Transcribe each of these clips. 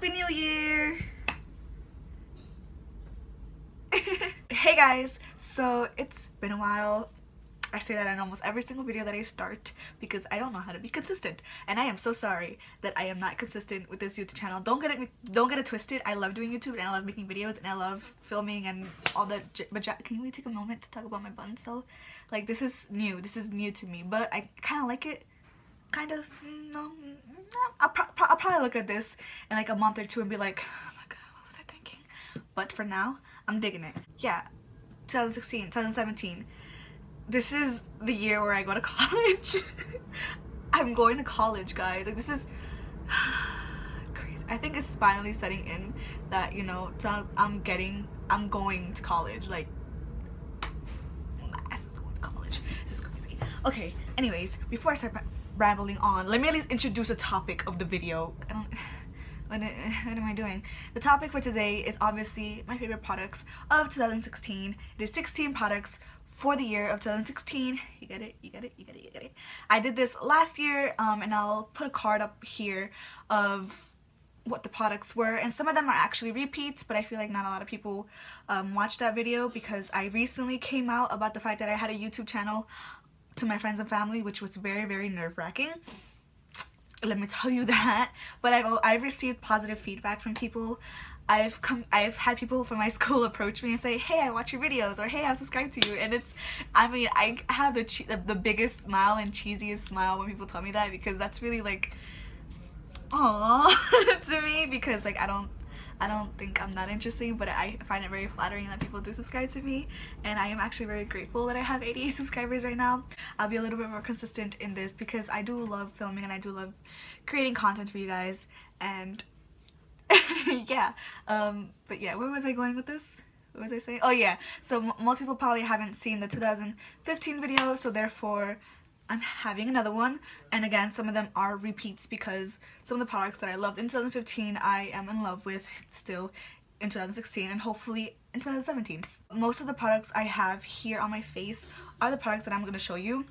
Happy New Year! Hey guys, so it's been a while. I say that in almost every single video that I start because I don't know how to be consistent, and I am so sorry that I am not consistent with this YouTube channel. Don't get it twisted. I love doing YouTube and I love making videos and I love filming and all that. But can you really take a moment to talk about my bun? So, like, this is new to me, but I kind of like it. Kind of. No, I'll probably look at this in like a month or two and be like, oh my god, what was I thinking? But for now, I'm digging it. Yeah, 2016, 2017. This is the year where I go to college. I'm going to college, guys. Like, this is crazy. I think it's finally setting in that, you know, I'm going to college. Like, my ass is going to college. This is crazy. Okay, anyways, before I start rambling on, let me at least introduce a topic of the video. What am I doing? The topic for today is obviously my favorite products of 2016. It is 16 products for the year of 2016. You get it, you get it, you get it, you get it. I did this last year, and I'll put a card up here of what the products were, and some of them are actually repeats, but I feel like not a lot of people watched that video because I recently came out about the fact that I had a YouTube channel to my friends and family, which was very, very nerve-wracking. Let me tell you that. But I've received positive feedback from people. I've had people from my school approach me and say, hey, I watch your videos, or hey, I subscribe to you. And it's, I mean, I have the biggest smile and cheesiest smile when people tell me that, because that's really like, aww, to me, because like I don't think I'm that interesting, but I find it very flattering that people do subscribe to me, and I am actually very grateful that I have 88 subscribers right now. I'll be a little bit more consistent in this because I do love filming and I do love creating content for you guys, and yeah, but yeah, where was I going with this? What was I saying? Oh yeah, so most people probably haven't seen the 2015 video, so therefore I'm having another one, and again, some of them are repeats because some of the products that I loved in 2015 I am in love with still in 2016 and hopefully in 2017. Most of the products I have here on my face are the products that I'm going to show you.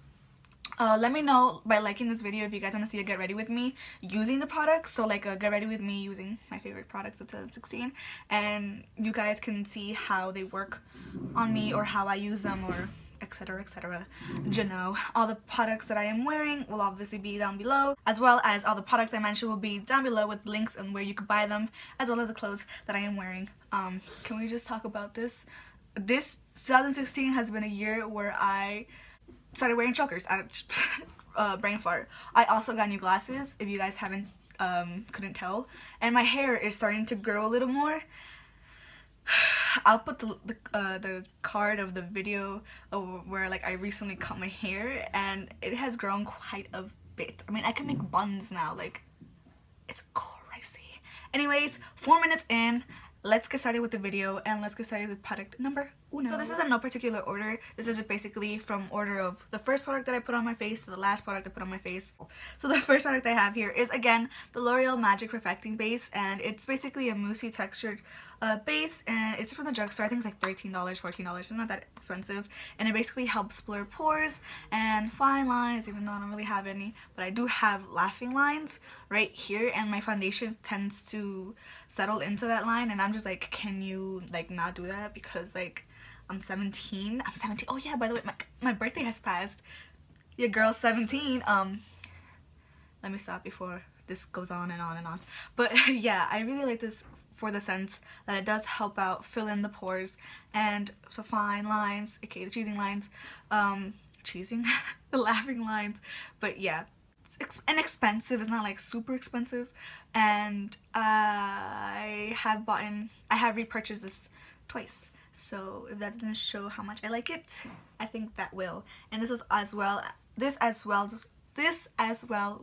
Let me know by liking this video if you guys want to see a get ready with me using the products, so like a get ready with me using my favorite products of 2016, and you guys can see how they work on me or how I use them, or etc, etc. You know, all the products that I am wearing will obviously be down below, as well as all the products I mentioned will be down below with links and where you can buy them, as well as the clothes that I am wearing. Can we just talk about this? This 2016 has been a year where I started wearing chokers. Brain fart. I also got new glasses, if you guys couldn't tell, and my hair is starting to grow a little more. I'll put the card of the video where like I recently cut my hair and it has grown quite a bit. I mean, I can make buns now, like, it's crazy. Anyways, 4 minutes in, let's get started with the video and let's get started with product number 1. So this is in no particular order. This is basically from order of the first product that I put on my face to the last product I put on my face. So the first product I have here is, again, the L'Oreal Magic Perfecting Base, and it's basically a moussey textured base, and it's from the drugstore. I think it's like $13, $14. It's not that expensive, and it basically helps blur pores and fine lines, even though I don't really have any, but I do have laughing lines right here, and my foundation tends to settle into that line, and I'm just like, can you like not do that, because like I'm 17. Oh yeah, by the way, my birthday has passed. Your girl's 17. Let me stop before this goes on and on and on. But yeah, I really like this for the sense that it does help out fill in the pores and the fine lines, aka the cheesing lines, the laughing lines. But yeah, it's inexpensive. It's not like super expensive, and I have repurchased this twice. So if that doesn't show how much I like it, I think that will. And this as well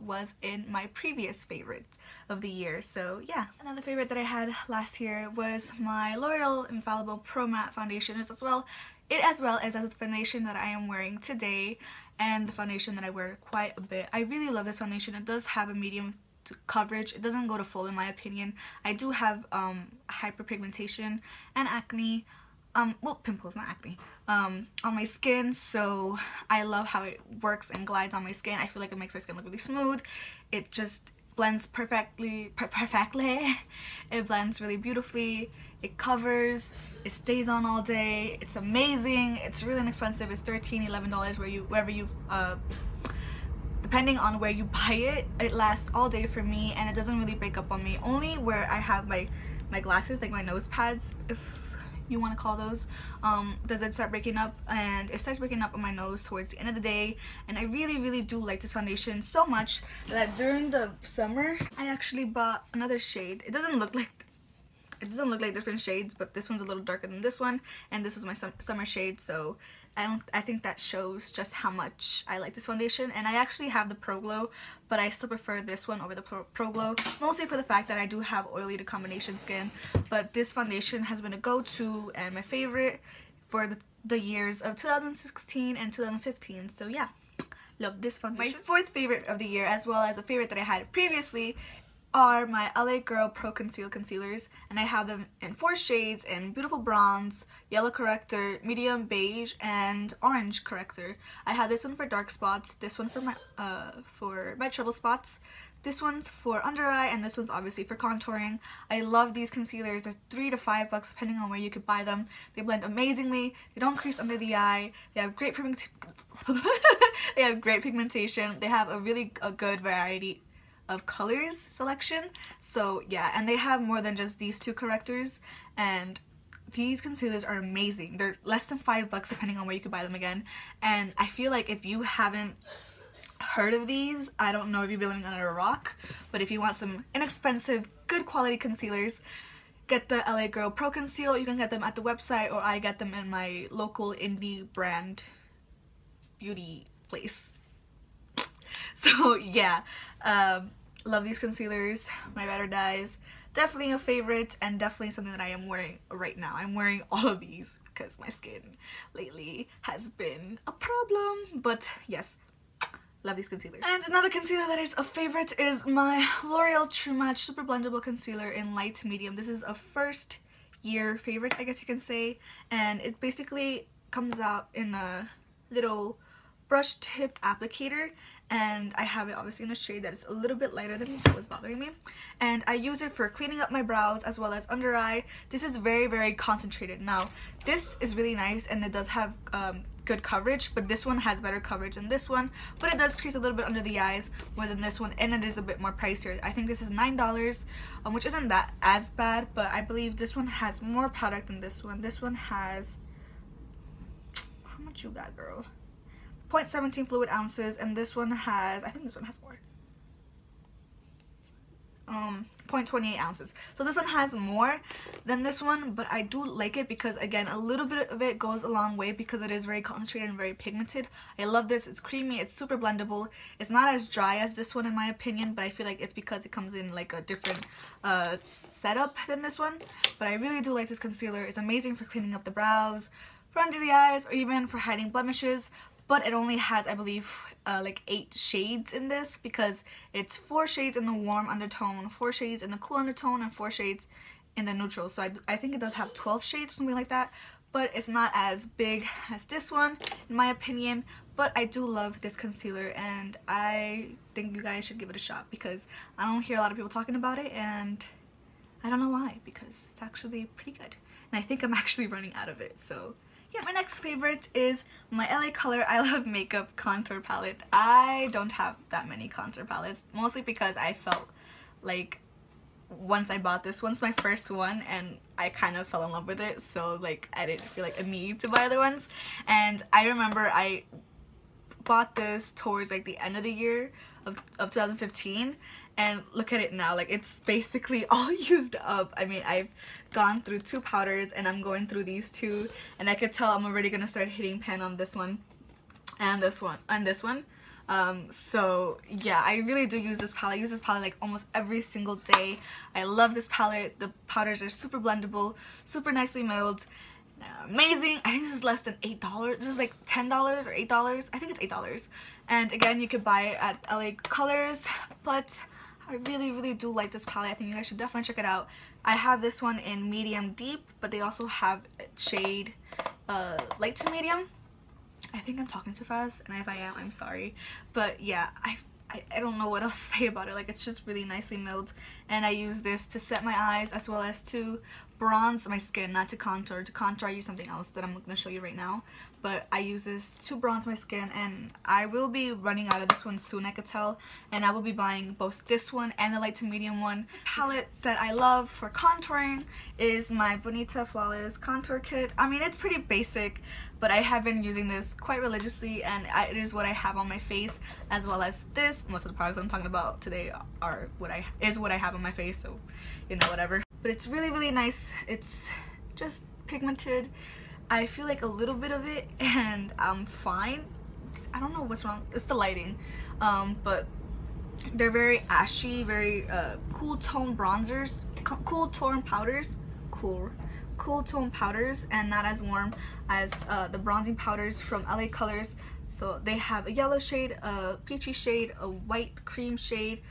was in my previous favorites of the year. So yeah, another favorite that I had last year was my L'Oreal Infallible Pro Matte Foundation, as well as the foundation that I am wearing today, and the foundation that I wear quite a bit. I really love this foundation. It does have a medium coverage. It doesn't go to full in my opinion. I do have hyperpigmentation and acne, well, pimples, not acne, on my skin, so I love how it works and glides on my skin. I feel like it makes my skin look really smooth. It just blends perfectly. It blends really beautifully. It covers. It stays on all day. It's amazing. It's really inexpensive. It's $13, $11 wherever you depending on where you buy it. It lasts all day for me, and it doesn't really break up on me. Only where I have my glasses, like my nose pads, if you want to call those, does it start breaking up, and it starts breaking up on my nose towards the end of the day. And I really do like this foundation so much that during the summer I actually bought another shade. It doesn't look like different shades, but this one's a little darker than this one, and this is my summer shade, so I think that shows just how much I like this foundation. And I actually have the Pro Glow, but I still prefer this one over the Pro Glow, mostly for the fact that I do have oily to combination skin. But this foundation has been a go-to and my favorite for the years of 2016 and 2015, so yeah, love this foundation. My fourth favorite of the year, as well as a favorite that I had previously, are my LA Girl Pro Conceal concealers, and I have them in 4 shades: in beautiful bronze, yellow corrector, medium beige, and orange corrector. I have this one for dark spots, this one for my trouble spots, this one's for under eye, and this one's obviously for contouring. I love these concealers. They're $3 to $5 depending on where you could buy them. They blend amazingly. They don't crease under the eye. They have great pigmentation. They have a good variety of colors selection. So yeah, and they have more than just these 2 correctors, and these concealers are amazing. They're less than $5 depending on where you could buy them again. And I feel like if you haven't heard of these, I don't know if you've been living under a rock, but if you want some inexpensive, good quality concealers, get the LA Girl Pro Conceal. You can get them at the website, or I get them in my local indie brand beauty place. So yeah, love these concealers. My Ride or Dies, definitely a favorite, and definitely something that I am wearing right now. I'm wearing all of these because my skin lately has been a problem, but yes, love these concealers. And another concealer that is a favorite is my L'Oreal True Match Super Blendable Concealer in light to medium. This is a first year favorite, I guess you can say, and it basically comes out in a little brush tip applicator, and I have it obviously in a shade that is a little bit lighter than me. That was bothering me, and I use it for cleaning up my brows as well as under eye. This is very concentrated. Now this is really nice, and it does have good coverage, but this one has better coverage than this one, but it does crease a little bit under the eyes more than this one, and it is a bit more pricier. I think this is $9, which isn't that as bad, but I believe this one has more product than this one. This one has, how much you got, girl? 0.17 fluid ounces, and this one has, I think this one has more, 0.28 ounces. So this one has more than this one, but I do like it because, again, a little bit of it goes a long way because it is very concentrated and very pigmented. I love this. It's creamy, it's super blendable. It's not as dry as this one in my opinion, but I feel like it's because it comes in like a different setup than this one. But I really do like this concealer. It's amazing for cleaning up the brows, for under the eyes, or even for hiding blemishes. But it only has, I believe, like 8 shades in this, because it's 4 shades in the warm undertone, 4 shades in the cool undertone, and 4 shades in the neutral. So I think it does have 12 shades, something like that. But it's not as big as this one, in my opinion. But I do love this concealer, and I think you guys should give it a shot because I don't hear a lot of people talking about it, and I don't know why, because it's actually pretty good. And I think I'm actually running out of it, so yeah. My next favorite is my LA Color I Love Makeup Contour Palette. I don't have that many contour palettes, mostly because I felt like once I bought this one's my first one and I kind of fell in love with it, so like I didn't feel like a need to buy other ones. And I remember I bought this towards like the end of the year of 2015, and look at it now, like it's basically all used up. I mean, I've gone through 2 powders and I'm going through these 2, and I could tell I'm already gonna start hitting pan on this one and this one and this one. So yeah, I really do use this palette. I use this palette like almost every single day. I love this palette. The powders are super blendable, super nicely milled, amazing. I think this is less than $8. This is like $10 or $8. I think it's $8. And again, you could buy it at LA Colors, but I really do like this palette. I think you guys should definitely check it out. I have this one in medium deep, but they also have shade light to medium. I think I'm talking too fast, and if I am, I'm sorry. But yeah, I don't know what else to say about it. Like, it's just really nicely milled, and I use this to set my eyes as well as to bronze my skin, not to contour. To contour I use something else that I'm going to show you right now, but I use this to bronze my skin, and I will be running out of this one soon, I could tell, and I will be buying both this one and the light to medium one. Palette that I love for contouring is my Bonita Flawless Contour Kit. I mean, it's pretty basic, but I have been using this quite religiously, and it is what I have on my face, as well as this. Most of the products I'm talking about today are what I have on my face, so you know, whatever. But it's really, really nice. It's just pigmented. I feel like a little bit of it and I'm fine. I don't know what's wrong. It's the lighting. But they're very ashy, very cool tone bronzers, cool tone powders, cool tone powders, and not as warm as the bronzing powders from LA Colors. So they have a yellow shade, a peachy shade, a white cream shade,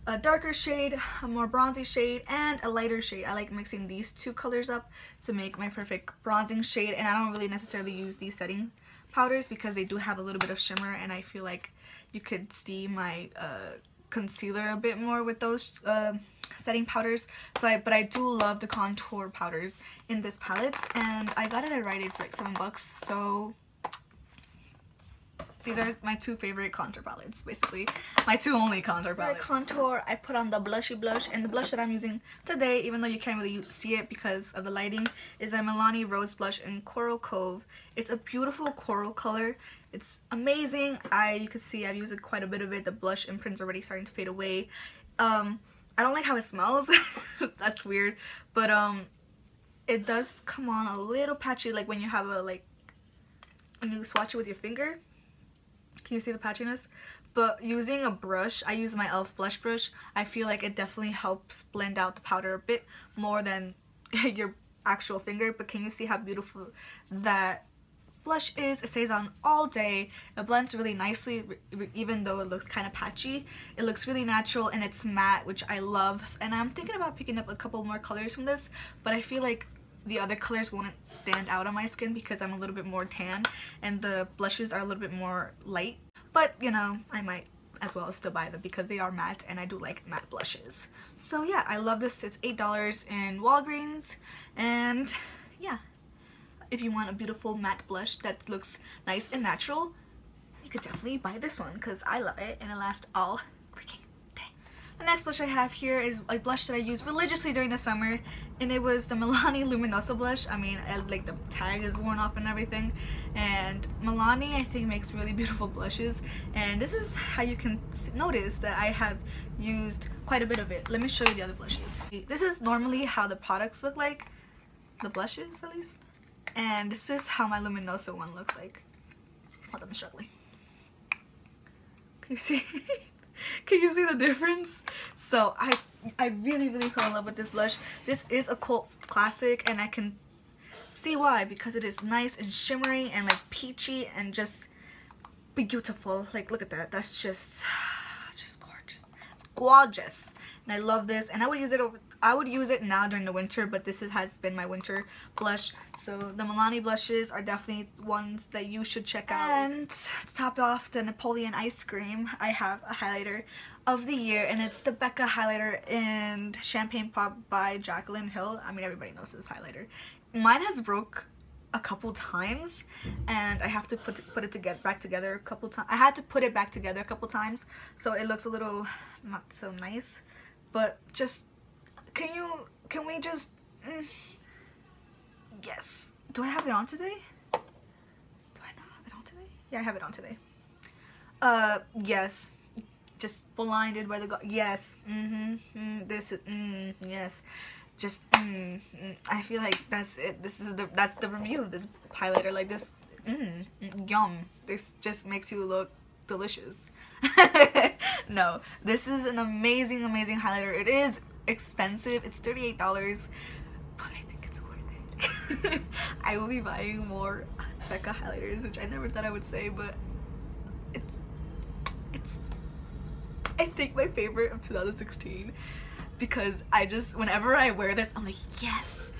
a darker shade, a more bronzy shade, and a lighter shade. I like mixing these two colors up to make my perfect bronzing shade, and I don't really necessarily use these setting powders because they do have a little bit of shimmer, and I feel like you could see my concealer a bit more with those setting powders. So but I do love the contour powders in this palette, and I got it at Rite Aid for like $7, so these are my two favorite contour palettes, basically. My two only contour palettes. For contour, I put on the blushy blush, and the blush that I'm using today, even though you can't really see it because of the lighting, is a Milani Rose Blush in Coral Cove. It's a beautiful coral color. It's amazing. You can see I've used quite a bit of it. The blush imprint's already starting to fade away. I don't like how it smells. That's weird. But it does come on a little patchy, like when you have when you swatch it with your finger. Can you see the patchiness? But using a brush, I use my e.l.f. blush brush, I feel like it definitely helps blend out the powder a bit more than your actual finger. But can you see how beautiful that blush is? It stays on all day. It blends really nicely, even though it looks kind of patchy. It looks really natural, and it's matte, which I love. And I'm thinking about picking up a couple more colors from this, but I feel like the other colors won't stand out on my skin because I'm a little bit more tan, and the blushes are a little bit more light. But you know, I might as well still buy them because they are matte, and I do like matte blushes. So yeah, I love this. It's $8 in Walgreens, and yeah, if you want a beautiful matte blush that looks nice and natural, you could definitely buy this one because I love it and it lasts all freaking day. The next blush I have here is a blush that I use religiously during the summer, and it was the Milani Luminosa blush. I mean, like the tag is worn off and everything, and Milani I think makes really beautiful blushes, and this is how you can notice that I have used quite a bit of it. Let me show you the other blushes. This is normally how the products look like, the blushes at least, and this is how my Luminosa one looks like. Hold on, I'm struggling. Can you see? Can you see the difference? So I really fell in love with this blush. This is a cult classic, and I can see why, because it is nice and shimmering and like peachy and just beautiful. Like, look at that. That's just gorgeous. It's gorgeous. And I love this, and I would use it now during the winter, but this has been my winter blush. So the Milani blushes are definitely ones that you should check out. And to top off the Napoleon ice cream, I have a highlighter of the year, and it's the Becca highlighter in Champagne Pop by Jaclyn Hill. I mean, everybody knows this highlighter. Mine has broke a couple times, and I have to put it back together a couple times. I had to put it back together a couple times, so it looks a little not so nice. But just, can we just, yes. Do I have it on today? Do I not have it on today? Yeah, I have it on today. Yes. Just blinded by the yes. This is, yes. Just, I feel like that's it. That's the review of this highlighter. Like this, yum. This just makes you look delicious. No, this is an amazing highlighter. It is expensive. It's $38, but I think it's worth it. I will be buying more Becca highlighters, which I never thought I would say, but it's I think my favorite of 2016, because whenever I wear this, I'm like, yes,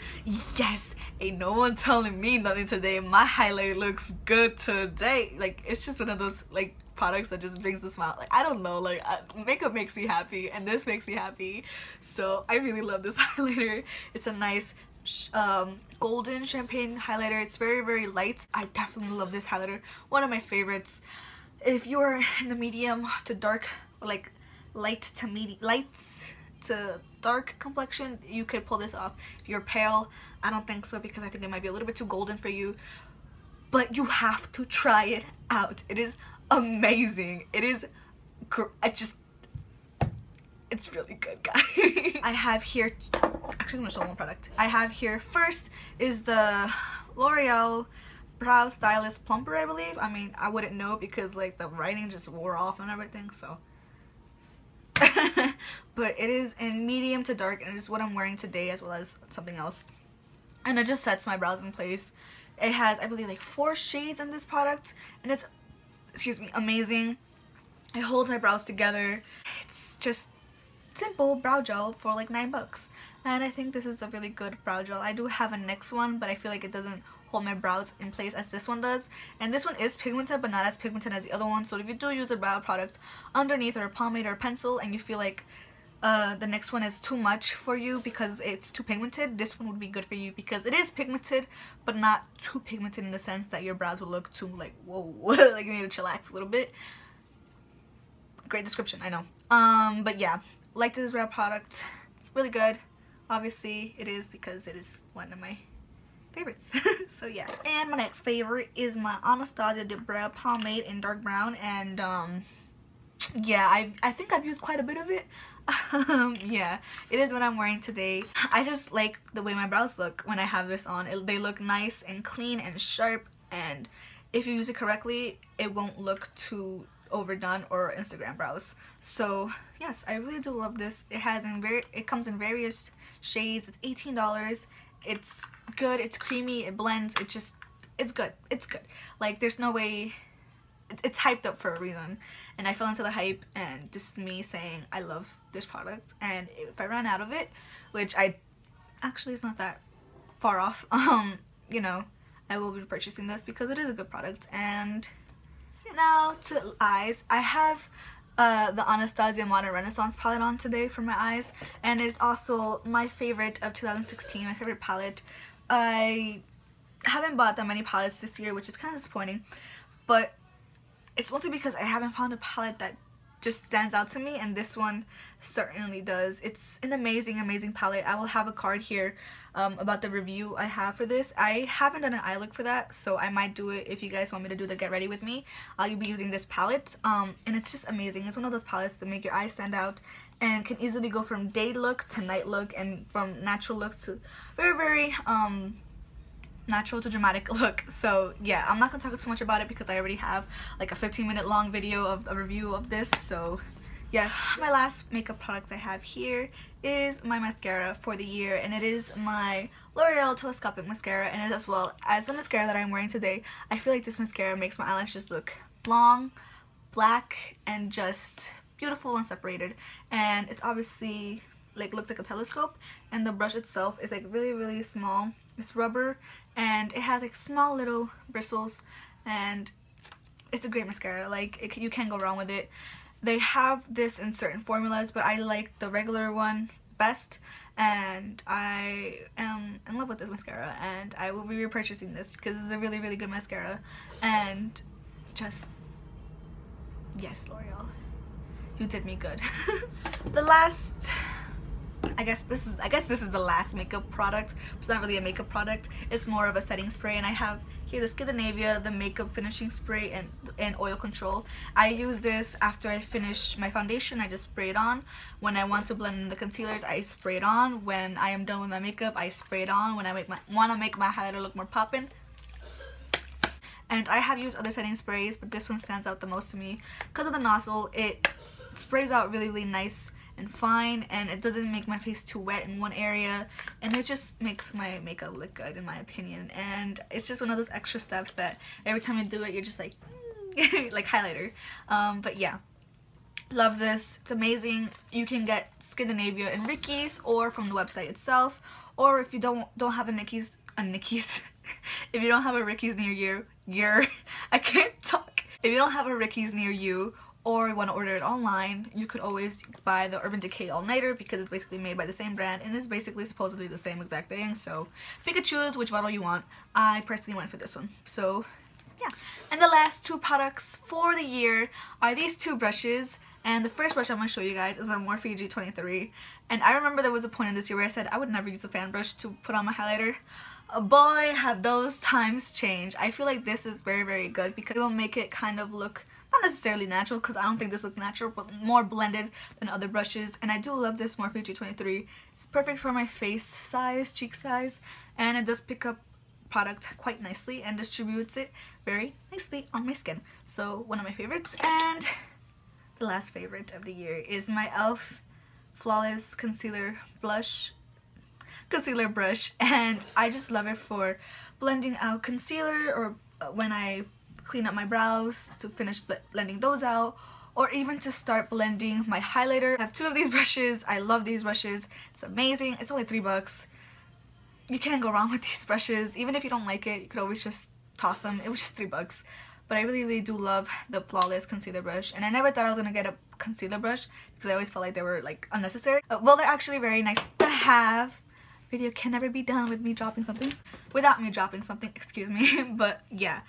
ain't no one telling me nothing today. My highlight looks good today. Like, it's just one of those like products that just brings a smile. Like, I don't know, like makeup makes me happy and this makes me happy, so I really love this highlighter. It's a nice golden champagne highlighter. It's very, very light. I definitely love this highlighter. One of my favorites. If you're in the medium to dark, or like light to dark complexion, you could pull this off. If you're pale, I don't think so, because I think it might be a little bit too golden for you, but you have to try it out. It is amazing. It is it's really good, guys. I have here, actually I'm gonna show one product. I have here, first is the L'Oreal Brow Stylist Plumper, I believe. I mean, I wouldn't know because like the writing just wore off and everything, so. But it is in medium to dark, and it is what I'm wearing today as well as something else. And it just sets my brows in place. It has, I believe, like 4 shades in this product, and it's, excuse me, amazing. It holds my brows together. It's just simple brow gel for like $9, and I think this is a really good brow gel. I do have a NYX one, but I feel like it doesn't hold my brows in place as this one does, and this one is pigmented but not as pigmented as the other one. So if you do use a brow product underneath, or a pomade or a pencil, and you feel like the next one is too much for you because it's too pigmented, this one would be good for you because it is pigmented but not too pigmented in the sense that your brows will look too like whoa like you need to chillax a little bit. Great description, I know. But yeah, like this brow product. It's really good. Obviously it is because it is one of my favorites. So yeah, and my next favorite is my Anastasia Dip Brow Pomade in dark brown, and yeah, I think I've used quite a bit of it. Yeah, it is what I'm wearing today. I just like the way my brows look when I have this on. They look nice and clean and sharp, and if you use it correctly, it won't look too overdone or Instagram brows. So yes, I really do love this. It comes in various shades. It's $18. It's good, it's creamy, it blends, it's good, it's good. Like, there's no way, it's hyped up for a reason, and I fell into the hype, and this is me saying I love this product, and if I ran out of it, which I actually is not that far off, you know, I will be purchasing this because it is a good product. And now to eyes. I have the Anastasia Modern Renaissance palette on today for my eyes, and it's also my favorite of 2016, my favorite palette. I haven't bought that many palettes this year, which is kind of disappointing, but it's mostly because I haven't found a palette that just stands out to me, and this one certainly does. It's an amazing, amazing palette. I will have a card here about the review I have for this. I haven't done an eye look for that, so I might do it if you guys want me to do the get ready with me. I'll be using this palette, and it's just amazing. It's one of those palettes that make your eyes stand out and can easily go from day look to night look, and from natural look to very, very natural to dramatic look. So yeah, I'm not gonna talk too much about it because I already have like a 15-minute long video of a review of this. So yeah, my last makeup product I have here is my mascara for the year, and it is my L'Oreal Telescopic Mascara, and it, as well as the mascara that I'm wearing today. I feel like this mascara makes my eyelashes look long, black, and just beautiful and separated. And it's obviously like looks like a telescope, and the brush itself is like really, really small. It's rubber, and it has like small little bristles, and it's a great mascara. Like, you can't go wrong with it. They have this in certain formulas, but I like the regular one best, and I am in love with this mascara, and I will be repurchasing this because it's a really, really good mascara. And just, yes, L'Oreal, you did me good. The last, I guess this is the last makeup product. It's not really a makeup product, it's more of a setting spray, and I have here the Scandinavia, the makeup finishing spray and oil control. I use this after I finish my foundation. I just spray it on. When I want to blend in the concealers, I spray it on. When I am done with my makeup, I spray it on. When I want to make my highlighter look more poppin'. And I have used other setting sprays, but this one stands out the most to me because of the nozzle. It sprays out really, really nice and fine, and it doesn't make my face too wet in one area, and it just makes my makeup look good, in my opinion. And it's just one of those extra steps that every time you do it, you're just like like highlighter. But yeah, love this. It's amazing. You can get Scandinavia in Ricky's or from the website itself, or if you don't have a Nicky's if you don't have a Ricky's near you, I can't talk. If you don't have a Ricky's near you or want to order it online, you could always buy the Urban Decay All-Nighter because it's basically made by the same brand and it's basically supposedly the same exact thing. So you could choose which bottle you want. I personally went for this one. So yeah. And the last two products for the year are these two brushes. And the first brush I'm going to show you guys is a Morphe G23. And I remember there was a point in this year where I said I would never use a fan brush to put on my highlighter. Boy, have those times changed. I feel like this is very, very good because it will make it kind of look not necessarily natural, because I don't think this looks natural, but more blended than other brushes. And I do love this Morphe G23. It's perfect for my face size, cheek size, and it does pick up product quite nicely and distributes it very nicely on my skin. So one of my favorites. And the last favorite of the year is my e.l.f. Flawless Concealer Brush, and I just love it for blending out concealer, or when I clean up my brows to finish blending those out, or even to start blending my highlighter. I have two of these brushes. I love these brushes. It's amazing. It's only $3. You can't go wrong with these brushes. Even if you don't like it, you could always just toss them. It was just $3. But I really, really do love the Flawless Concealer Brush. And I never thought I was going to get a concealer brush because I always felt like they were like unnecessary. Well, they're actually very nice to have. Video can never be done with me dropping something. Without me dropping something, excuse me. But yeah.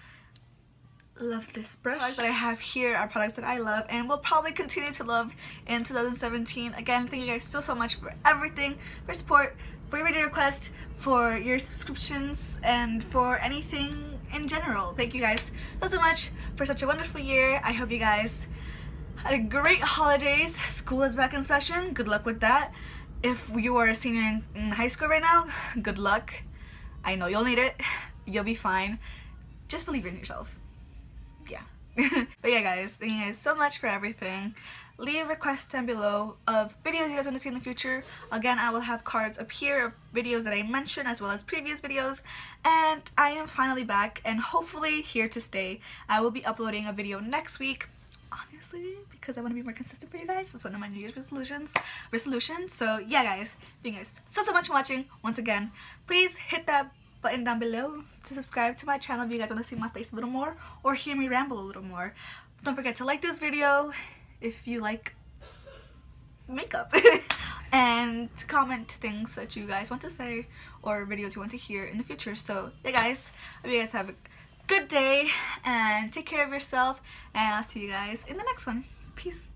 Love this brush. Products that I have here are products that I love and will probably continue to love in 2017. Again, thank you guys so much for everything, for support, for your video requests, for your subscriptions, and for anything in general. Thank you guys so much for such a wonderful year. I hope you guys had a great holidays. School is back in session. Good luck with that. If you are a senior in high school right now, good luck. I know you'll need it. You'll be fine. Just believe in yourself. Yeah. But yeah, guys, thank you guys so much for everything. Leave requests down below of videos you guys want to see in the future. Again, I will have cards up here of videos that I mentioned as well as previous videos. And I am finally back and hopefully here to stay. I will be uploading a video next week, obviously, because I want to be more consistent for you guys. That's one of my New Year's resolutions. So yeah, guys, thank you guys so much for watching. Once again, please hit that button down below to subscribe to my channel if you guys want to see my face a little more or hear me ramble a little more. Don't forget to like this video if you like makeup and comment things that you guys want to say or videos you want to hear in the future. So yeah, guys, hope you guys have a good day and take care of yourself, and I'll see you guys in the next one. Peace.